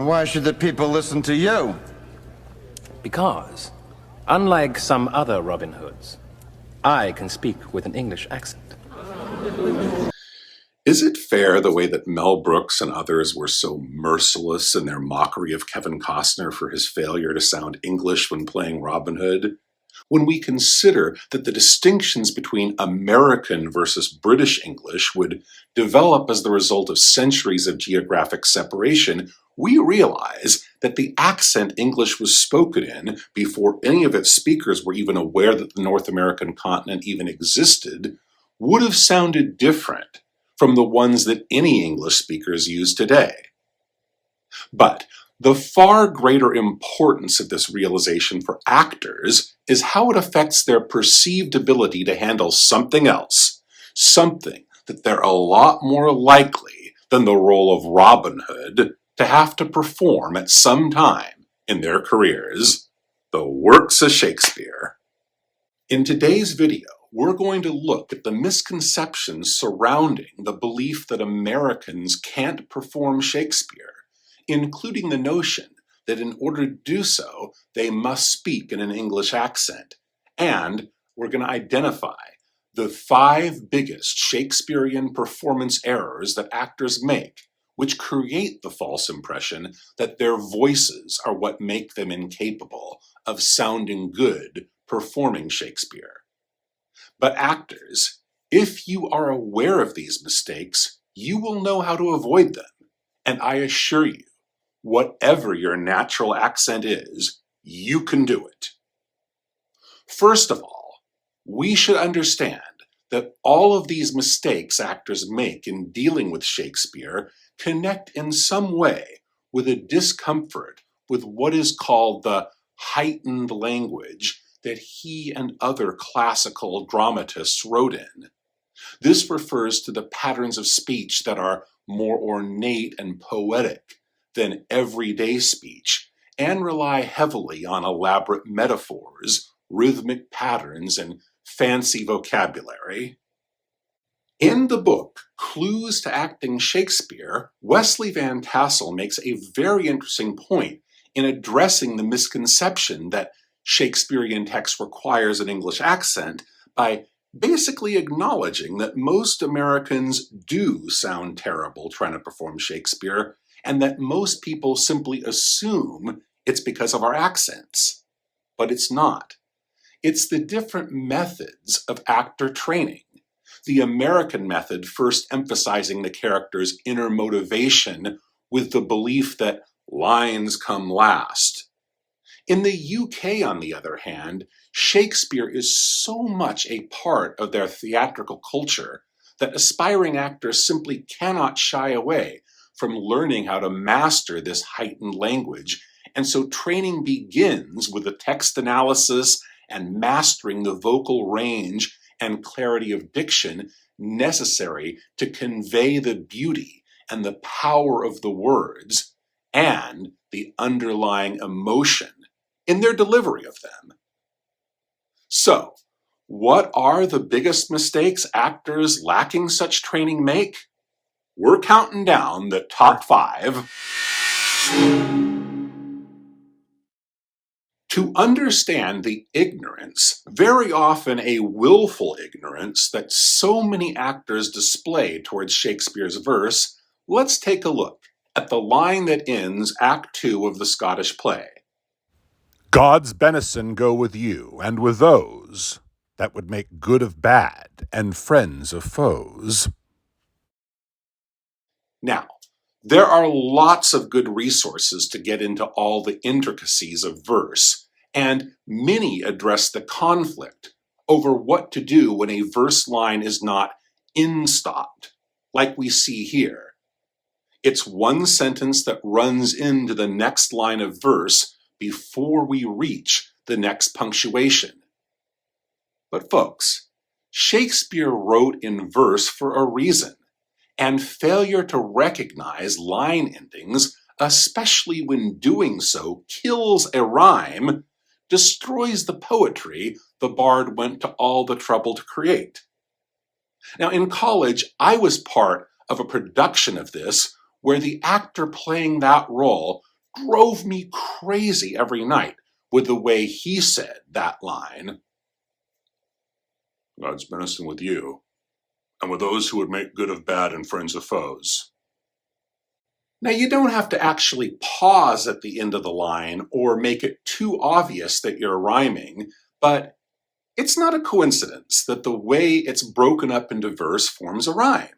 Why should the people listen to you? Because, unlike some other Robin Hoods, I can speak with an English accent. Is it fair the way that Mel Brooks and others were so merciless in their mockery of Kevin Costner for his failure to sound English when playing Robin Hood? When we consider that the distinctions between American versus British English would develop as the result of centuries of geographic separation, we realize that the accent English was spoken in before any of its speakers were even aware that the North American continent even existed would have sounded different from the ones that any English speakers use today. But the far greater importance of this realization for actors is how it affects their perceived ability to handle something else, something that they're a lot more likely than the role of Robin Hood to have to perform at some time in their careers: the works of Shakespeare. In today's video, we're going to look at the misconceptions surrounding the belief that Americans can't perform Shakespeare, including the notion that in order to do so, they must speak in an English accent. And we're going to identify the 5 biggest Shakespearean performance errors that actors make, which create the false impression that their voices are what make them incapable of sounding good performing Shakespeare. But actors, if you are aware of these mistakes, you will know how to avoid them. And I assure you, whatever your natural accent is, you can do it. First of all, we should understand that all of these mistakes actors make in dealing with Shakespeare connect in some way with a discomfort with what is called the heightened language that he and other classical dramatists wrote in. This refers to the patterns of speech that are more ornate and poetic than everyday speech, and rely heavily on elaborate metaphors, rhythmic patterns, and fancy vocabulary. In the book, Clues to Acting Shakespeare, Wesley Van Tassel makes a very interesting point in addressing the misconception that Shakespearean text requires an English accent by basically acknowledging that most Americans do sound terrible trying to perform Shakespeare, and that most people simply assume it's because of our accents. But it's not. It's the different methods of actor training. The American method first emphasizing the character's inner motivation with the belief that lines come last. In the UK, on the other hand, Shakespeare is so much a part of their theatrical culture that aspiring actors simply cannot shy away from learning how to master this heightened language, and so training begins with the text analysis and mastering the vocal range and clarity of diction necessary to convey the beauty and the power of the words and the underlying emotion in their delivery of them. So, what are the biggest mistakes actors lacking such training make? We're counting down the top 5. To understand the ignorance, very often a willful ignorance, that so many actors display towards Shakespeare's verse, let's take a look at the line that ends Act 2 of the Scottish play. God's benison go with you, and with those that would make good of bad, and friends of foes. Now, there are lots of good resources to get into all the intricacies of verse, and many address the conflict over what to do when a verse line is not in-stopped, like we see here. It's one sentence that runs into the next line of verse before we reach the next punctuation. But folks, Shakespeare wrote in verse for a reason, and failure to recognize line endings, especially when doing so kills a rhyme, destroys the poetry the bard went to all the trouble to create. Now, in college, I was part of a production of this where the actor playing that role drove me crazy every night with the way he said that line. God's benison with you, and with those who would make good of bad and friends of foes. Now, you don't have to actually pause at the end of the line or make it too obvious that you're rhyming, but it's not a coincidence that the way it's broken up into verse forms a rhyme.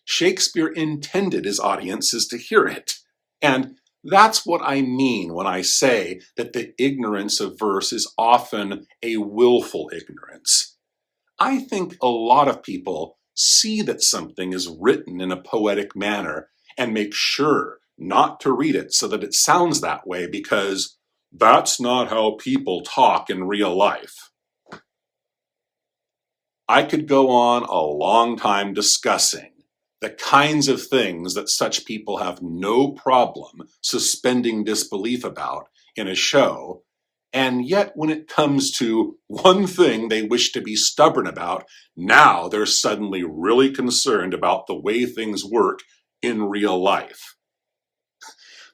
Shakespeare intended his audiences to hear it, and that's what I mean when I say that the ignorance of verse is often a willful ignorance. I think a lot of people see that something is written in a poetic manner and make sure not to read it so that it sounds that way because that's not how people talk in real life. I could go on a long time discussing the kinds of things that such people have no problem suspending disbelief about in a show, and yet when it comes to one thing they wish to be stubborn about, now they're suddenly really concerned about the way things work in real life.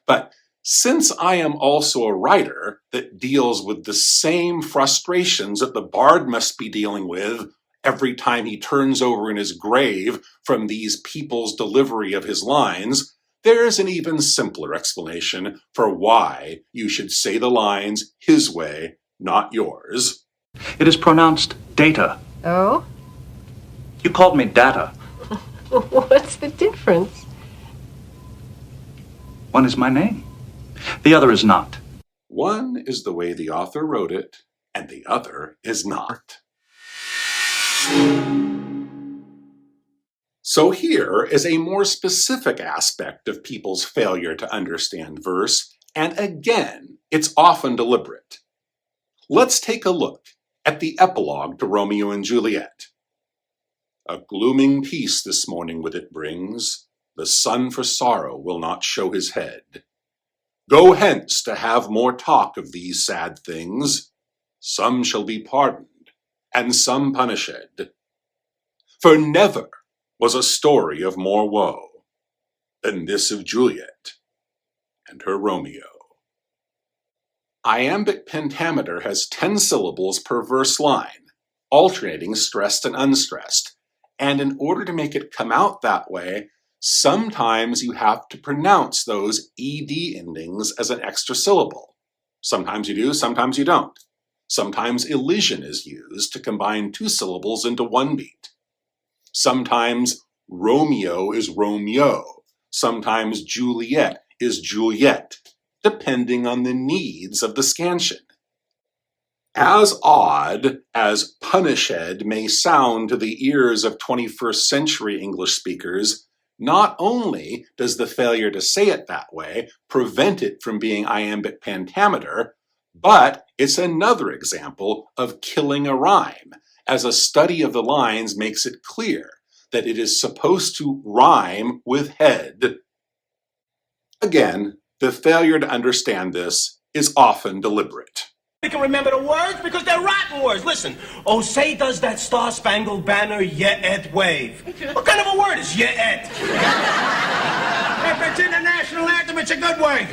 But since I am also a writer that deals with the same frustrations that the bard must be dealing with every time he turns over in his grave from these people's delivery of his lines, there's an even simpler explanation for why you should say the lines his way, not yours. It is pronounced data. Oh? You called me data. What's the difference? One is my name. The other is not. One is the way the author wrote it, and the other is not. So here is a more specific aspect of people's failure to understand verse, and again, it's often deliberate. Let's take a look at the epilogue to Romeo and Juliet. A glooming peace this morning with it brings, the sun for sorrow will not show his head. Go hence to have more talk of these sad things. Some shall be pardoned, and some punished. For never was a story of more woe than this of Juliet and her Romeo. Iambic pentameter has 10 syllables per verse line, alternating stressed and unstressed, and in order to make it come out that way, sometimes you have to pronounce those ed endings as an extra syllable. Sometimes you do, sometimes you don't. Sometimes elision is used to combine 2 syllables into one beat. Sometimes Romeo is Romeo. Sometimes Juliet is Juliet, depending on the needs of the scansion. As odd as punished may sound to the ears of 21st century English speakers, not only does the failure to say it that way prevent it from being iambic pentameter, but it's another example of killing a rhyme, as a study of the lines makes it clear that it is supposed to rhyme with head. Again, the failure to understand this is often deliberate. We can remember the words because they're rotten words. Listen, oh, say does that star-spangled banner yet wave. What kind of a word is yet? If it's in the national anthem, it's a good word.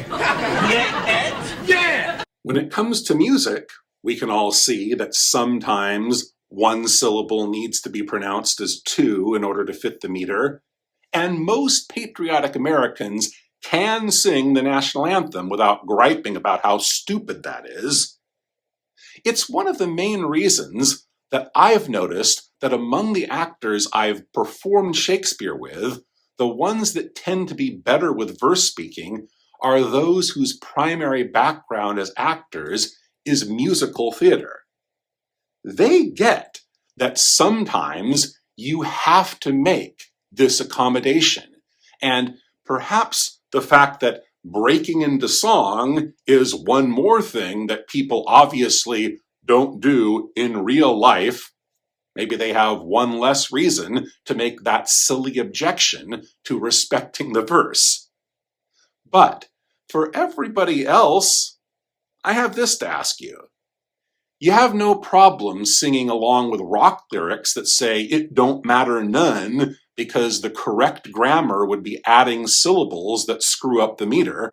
Yet? Yeah. When it comes to music, we can all see that sometimes one syllable needs to be pronounced as 2 in order to fit the meter, and most patriotic Americans can sing the national anthem without griping about how stupid that is. It's one of the main reasons that I've noticed that among the actors I've performed Shakespeare with, the ones that tend to be better with verse speaking are those whose primary background as actors is musical theater. They get that sometimes you have to make this accommodation, and perhaps the fact that breaking into song is one more thing that people obviously don't do in real life. Maybe they have one less reason to make that silly objection to respecting the verse. But for everybody else, I have this to ask you. You have no problem singing along with rock lyrics that say it don't matter none because the correct grammar would be adding syllables that screw up the meter.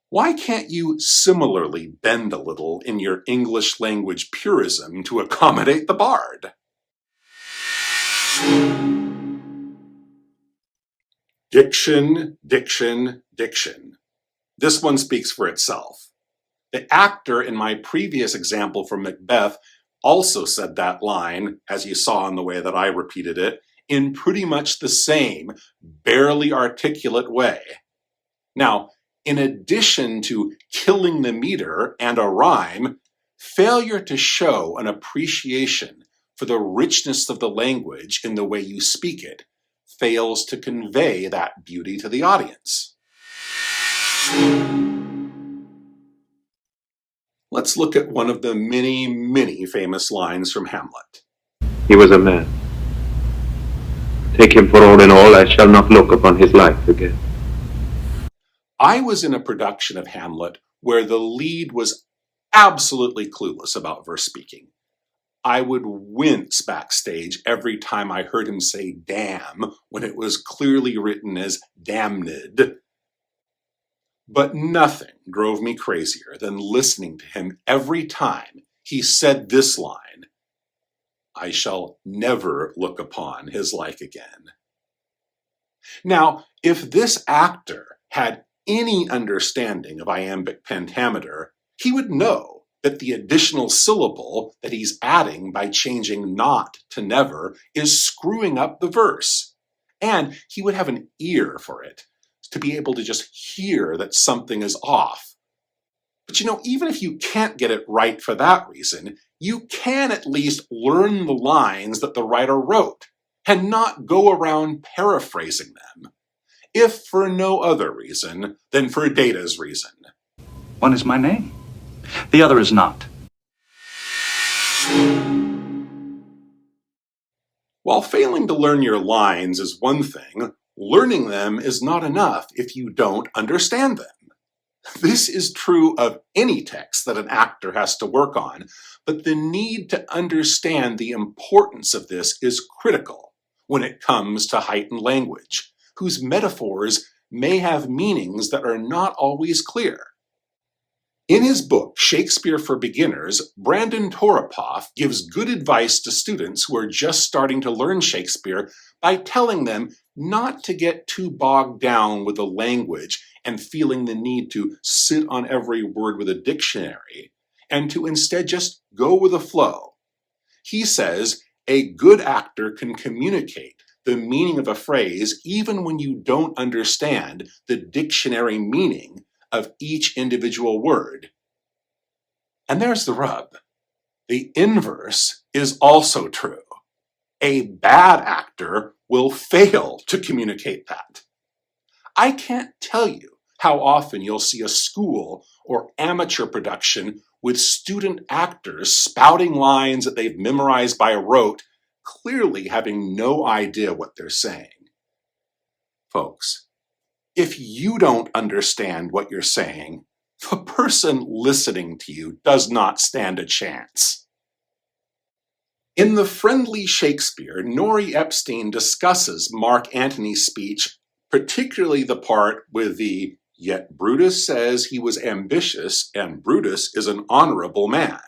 Why can't you similarly bend a little in your English language purism to accommodate the bard? Diction, diction, diction. This one speaks for itself. The actor in my previous example from Macbeth also said that line, as you saw in the way that I repeated it, in pretty much the same, barely articulate way. Now, in addition to killing the meter and a rhyme, failure to show an appreciation for the richness of the language in the way you speak it fails to convey that beauty to the audience. Let's look at one of the many, many famous lines from Hamlet. He was a man. Take him for all in all, I shall not look upon his life again. I was in a production of Hamlet where the lead was absolutely clueless about verse speaking. I would wince backstage every time I heard him say damn when it was clearly written as damned. But nothing drove me crazier than listening to him every time he said this line, I shall never look upon his like again. Now, if this actor had any understanding of iambic pentameter, he would know that the additional syllable that he's adding by changing not to never is screwing up the verse. And he would have an ear for it, to be able to just hear that something is off. But even if you can't get it right for that reason, you can at least learn the lines that the writer wrote and not go around paraphrasing them, if for no other reason than for Data's reason. One is my name. The other is not. While failing to learn your lines is one thing, learning them is not enough if you don't understand them. This is true of any text that an actor has to work on, but the need to understand the importance of this is critical when it comes to heightened language, whose metaphors may have meanings that are not always clear. In his book, Shakespeare for Beginners, Brandon Toropoff gives good advice to students who are just starting to learn Shakespeare by telling them not to get too bogged down with the language and feeling the need to sit on every word with a dictionary, and to instead just go with the flow. He says a good actor can communicate the meaning of a phrase even when you don't understand the dictionary meaning of each individual word. And there's the rub. The inverse is also true. A bad actor will fail to communicate that. I can't tell you how often you'll see a school or amateur production with student actors spouting lines that they've memorized by rote, clearly having no idea what they're saying. Folks, if you don't understand what you're saying, the person listening to you does not stand a chance. In The Friendly Shakespeare, Nori Epstein discusses Mark Antony's speech, particularly the part with the "Yet Brutus says he was ambitious and Brutus is an honorable man,"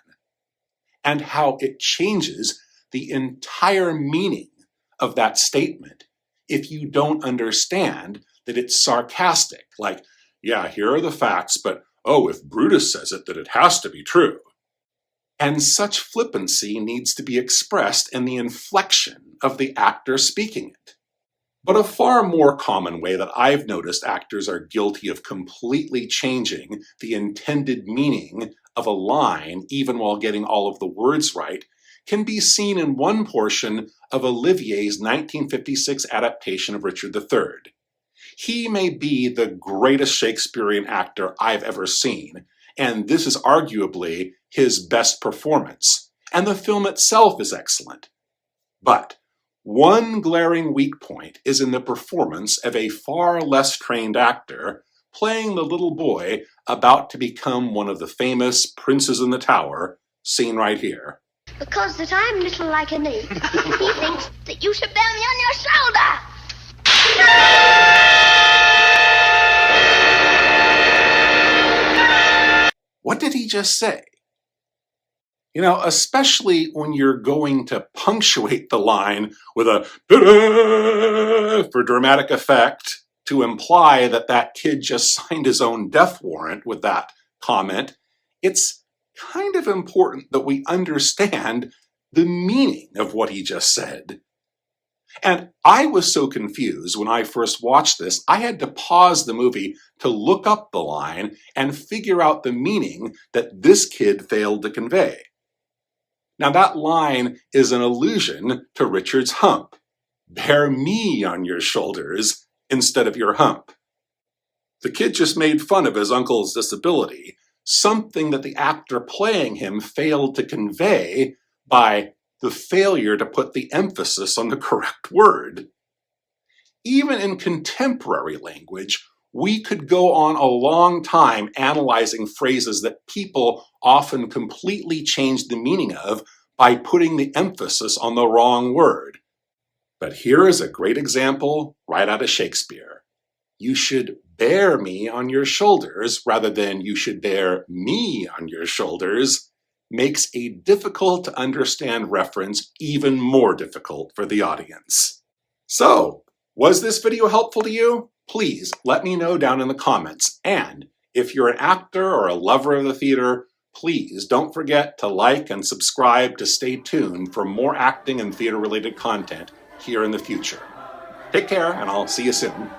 and how it changes the entire meaning of that statement if you don't understand that it's sarcastic, like, yeah, here are the facts, but if Brutus says it, then it has to be true. And such flippancy needs to be expressed in the inflection of the actor speaking it. But a far more common way that I've noticed actors are guilty of completely changing the intended meaning of a line, even while getting all of the words right, can be seen in one portion of Olivier's 1956 adaptation of Richard III. He may be the greatest Shakespearean actor I've ever seen, and this is arguably his best performance, and the film itself is excellent. But one glaring weak point is in the performance of a far less trained actor playing the little boy about to become one of the famous princes in the tower, seen right here. Because that I'm little like a knee, he thinks that you should bear me on your shoulder. just say? You know, especially when you're going to punctuate the line with a for dramatic effect to imply that that kid just signed his own death warrant with that comment, it's kind of important that we understand the meaning of what he just said. And I was so confused when I first watched this, I had to pause the movie to look up the line and figure out the meaning that this kid failed to convey. Now that line is an allusion to Richard's hump. Bear me on your shoulders instead of your hump. The kid just made fun of his uncle's disability, something that the actor playing him failed to convey by the failure to put the emphasis on the correct word. Even in contemporary language, we could go on a long time analyzing phrases that people often completely change the meaning of by putting the emphasis on the wrong word. But here is a great example right out of Shakespeare. You should bear me on your shoulders rather than you should bear me on your shoulders makes a difficult to understand reference even more difficult for the audience. So, was this video helpful to you? Please let me know down in the comments. And if you're an actor or a lover of the theater, please don't forget to like and subscribe to stay tuned for more acting and theater-related content here in the future. Take care, and I'll see you soon.